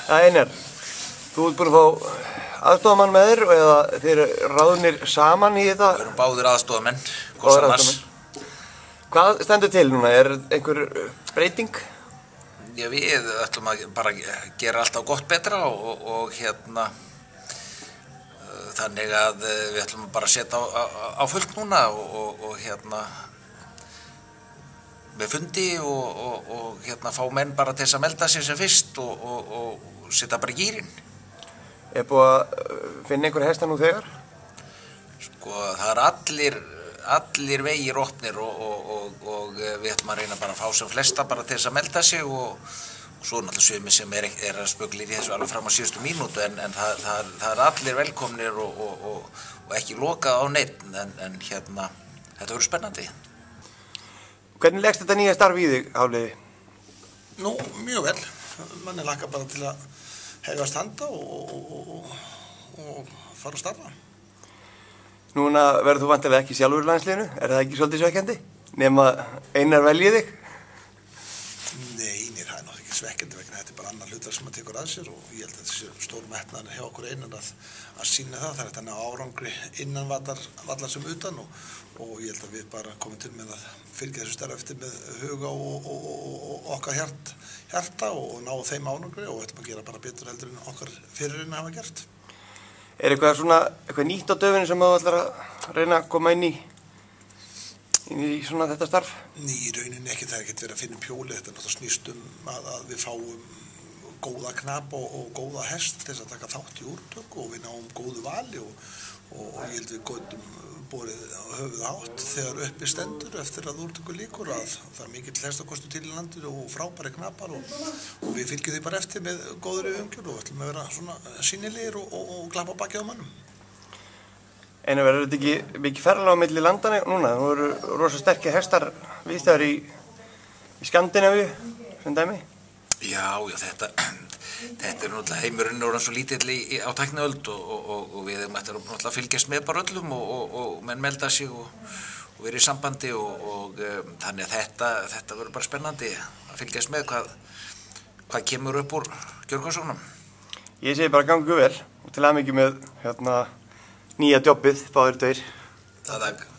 Einar, þú ert búin að fá aðstoðarmann með þér eða þeir ráðnir saman í þetta? Við erum báðir aðstoðarmenn, hvort annars. Hvað stendur til núna? Er einhver breyting? Já, við ætlum að bara gera alltaf gott betra og þannig að við ætlum bara að setja á fullt núna og með fundi og fá menn bara til þess að melda sig sem fyrst og setja bara gírinn. Er búið að finna einhver hesta nú þegar? Sko, það er allir vegir opnir og við ætlum að reyna bara að fá sem flesta bara til þess að melda sig og svo náttúrulega sumir sem er að spöglir í þessu alveg fram á síðustu mínútu en það er allir velkomnir og ekki lokað á neitt en þetta verður spennandi. Hvernig leggst þetta nýja starf í þig, Hafliði? Nú, mjög vel. Manni hlakka bara til að hefjast handa og fara að starfa. Núna verður þú vantilega ekki sjálfur í landsliðinu, er það ekki svolítið svekkjandi? Nema Einar veljið þig? Nei, það er náttúrulega ekki svekkjandi vegna þetta er bara annar hlutar sem að tekur að sér og ég held að þetta sé stór metnaður hjá okkur Einar að sýna það. Það er þetta árangri innan vallar sem utan og ég held að við bara komum til með að fylgja þessu starfi eftir með huga og okkar hjarta og ná þeim árangri og ætlum að gera bara betur heldur en okkar fyririnn hafa gert. Er eitthvað nýtt á döfinni sem þú ætlar að reyna að koma inn í svona þetta starf? Ný í rauninni ekki, það er ekkert verið að finna pjóli, þetta er náttúrulega snýst að við fáum góða knap og góða hest til þess að taka þátt í úrtöku og við náum góðu vali og ég held við góðum borið höfuð átt þegar uppi stendur eftir að úrtöku líkur að það er mikill hestakostur til í landinu og frábæri knapar og við fylgjum því bara eftir með góðri umgjörð og ætlum að vera svona sýnilegir og klappa bakið á mönnum. Einar, verður þetta ekki mikið ferðalag á milli landana núna? Það voru rosa sterkir hestar viðstæður í Skandinavíu, sem dæmi? Já, þetta er náttúrulega heimurinn orðinn svo lítill á tækniöld og við ætlum náttúrulega að fylgjast með bara öllum og menn melda sig og vera í sambandi og þannig að þetta verður bara spennandi að fylgjast með hvað kemur upp úr gjörgásóknum. Ég segi bara gangu vel og til hamingju með nýja jobbið, báðir tveir. Takk.